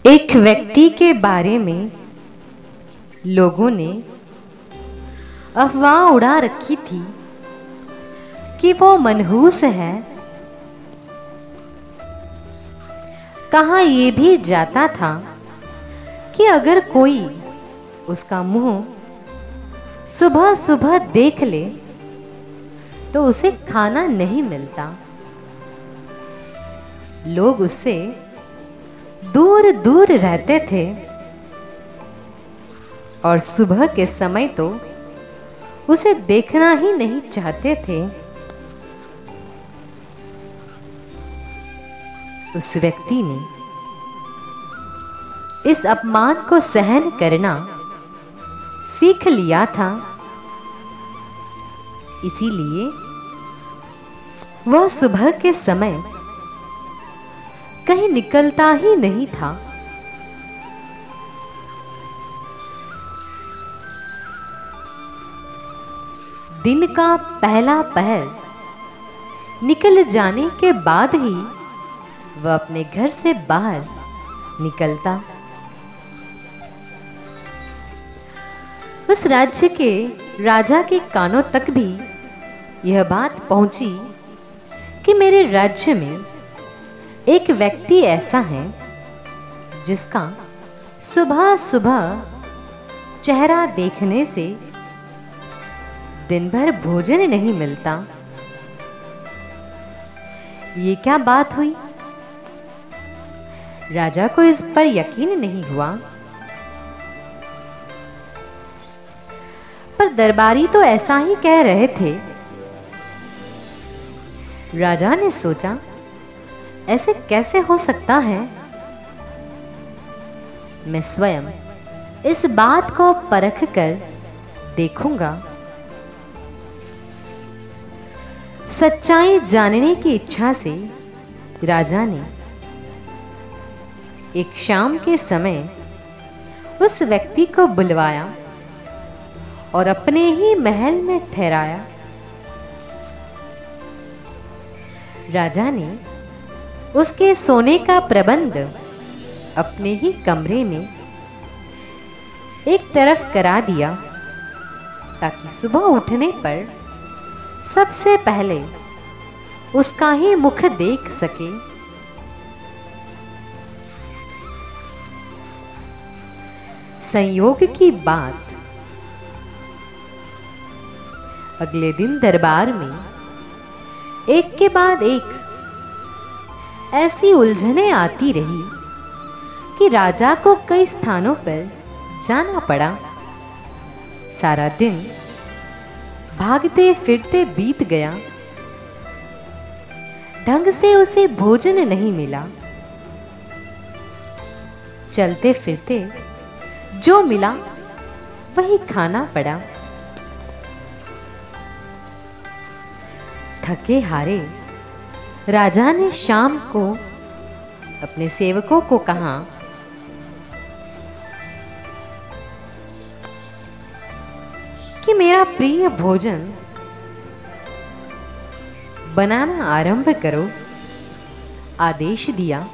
एक व्यक्ति के बारे में लोगों ने अफवाह उड़ा रखी थी कि वो मनहूस है। कहा यह भी जाता था कि अगर कोई उसका मुंह सुबह सुबह देख ले तो उसे खाना नहीं मिलता। लोग उससे दूर दूर रहते थे और सुबह के समय तो उसे देखना ही नहीं चाहते थे। उस व्यक्ति ने इस अपमान को सहन करना सीख लिया था, इसीलिए वह सुबह के समय कहीं निकलता ही नहीं था। दिन का पहला पहर निकल जाने के बाद ही वह अपने घर से बाहर निकलता। उस राज्य के राजा के कानों तक भी यह बात पहुंची कि मेरे राज्य में एक व्यक्ति ऐसा है जिसका सुबह सुबह चेहरा देखने से दिन भर भोजन नहीं मिलता। ये क्या बात हुई? राजा को इस पर यकीन नहीं हुआ, पर दरबारी तो ऐसा ही कह रहे थे। राजा ने सोचा, ऐसे कैसे हो सकता है? मैं स्वयं इस बात को परख कर देखूंगा। सच्चाई जानने की इच्छा से राजा ने एक शाम के समय उस व्यक्ति को बुलवाया और अपने ही महल में ठहराया। राजा ने उसके सोने का प्रबंध अपने ही कमरे में एक तरफ करा दिया ताकि सुबह उठने पर सबसे पहले उसका ही मुख देख सके। संयोग की बात, अगले दिन दरबार में एक के बाद एक ऐसी उलझनें आती रही कि राजा को कई स्थानों पर जाना पड़ा। सारा दिन भागते फिरते बीत गया। ढंग से उसे भोजन नहीं मिला। चलते फिरते जो मिला वही खाना पड़ा। थके हारे राजा ने शाम को अपने सेवकों को कहा, कि मेरा प्रिय भोजन बनाना आरंभ करो। आदेश दिया।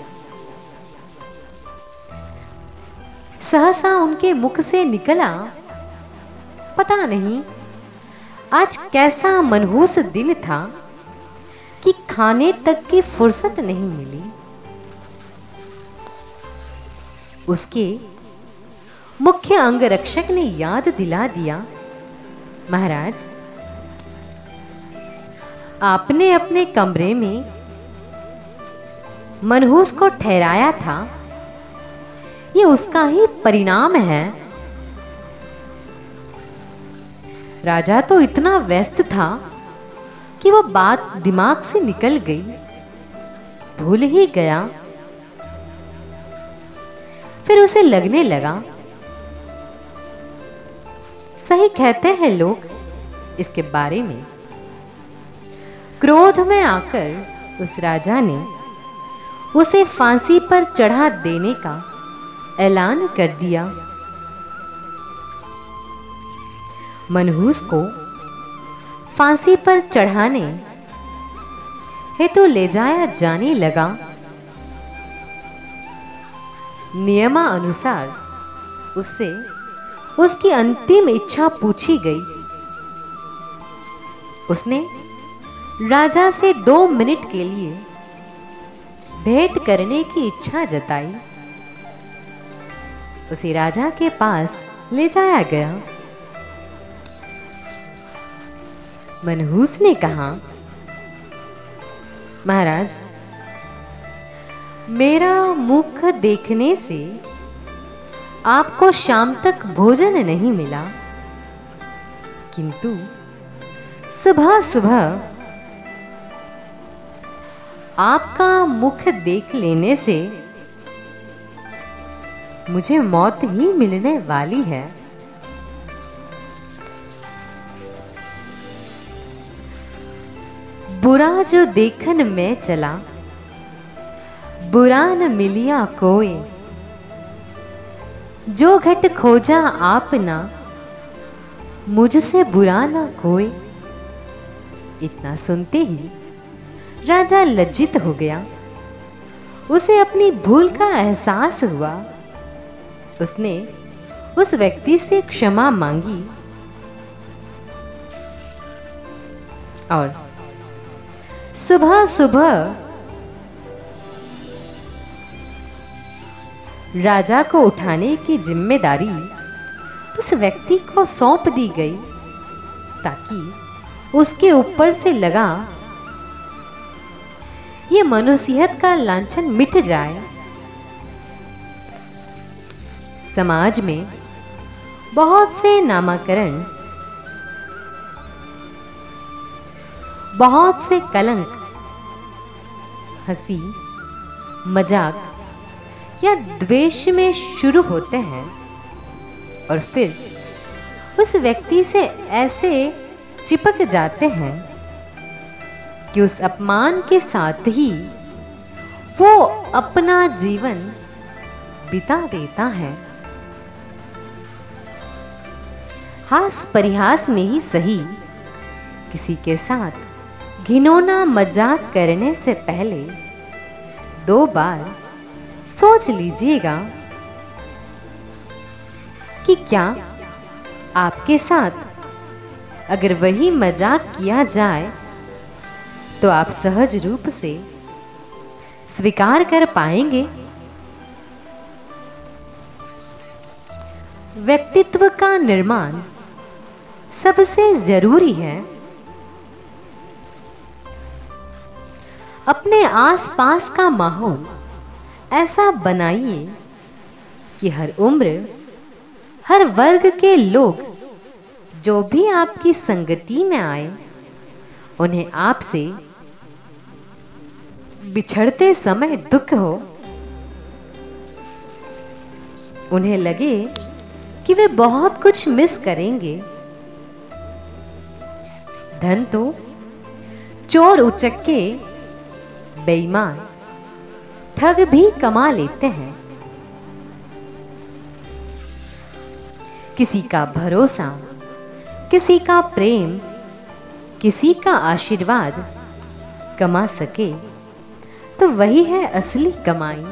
सहसा उनके मुख से निकला, पता नहीं आज कैसा मनहूस दिन था कि खाने तक की फुर्सत नहीं मिली। उसके मुख्य अंगरक्षक ने याद दिला दिया, महाराज आपने अपने कमरे में मनहूस को ठहराया था, ये उसका ही परिणाम है। राजा तो इतना व्यस्त था कि वो बात दिमाग से निकल गई, भूल ही गया। फिर उसे लगने लगा, सही कहते हैं लोग इसके बारे में। क्रोध में आकर उस राजा ने उसे फांसी पर चढ़ा देने का ऐलान कर दिया। मनहूस को फांसी पर चढ़ाने हेतु ले जाया जाने लगा। नियमानुसार उससे उसकी अंतिम इच्छा पूछी गई। उसने राजा से 2 मिनट के लिए भेंट करने की इच्छा जताई। उसे राजा के पास ले जाया गया। मनहूस ने कहा, महाराज, मेरा मुख देखने से आपको शाम तक भोजन नहीं मिला, किंतु सुबह सुबह आपका मुख देख लेने से मुझे मौत ही मिलने वाली है। बुरा जो देखन में चला, बुरा न मिलिया कोई, जो घट खोजा आपना, मुझसे बुरा ना कोई। इतना सुनते ही राजा लज्जित हो गया। उसे अपनी भूल का एहसास हुआ। उसने उस व्यक्ति से क्षमा मांगी और सुबह सुबह राजा को उठाने की जिम्मेदारी उस व्यक्ति को सौंप दी गई, ताकि उसके ऊपर से लगा ये मनुष्यत का लांछन मिट जाए। समाज में बहुत से नामकरण, बहुत से कलंक, हंसी मजाक या द्वेष में शुरू होते हैं और फिर उस व्यक्ति से ऐसे चिपक जाते हैं कि उस अपमान के साथ ही वो अपना जीवन बिता देता है। हास परिहास में ही सही, किसी के साथ घिनौना मजाक करने से पहले 2 बार सोच लीजिएगा कि क्या आपके साथ अगर वही मजाक किया जाए तो आप सहज रूप से स्वीकार कर पाएंगे। व्यक्तित्व का निर्माण सबसे जरूरी है। अपने आसपास का माहौल ऐसा बनाइए कि हर उम्र, हर वर्ग के लोग जो भी आपकी संगति में आए, उन्हें आपसे बिछड़ते समय दुख हो। उन्हें लगे कि वे बहुत कुछ मिस करेंगे। धन तो चोर उचक्के, बेईमान, ठग भी कमा लेते हैं। किसी का भरोसा, किसी का प्रेम, किसी का आशीर्वाद कमा सके तो वही है असली कमाई।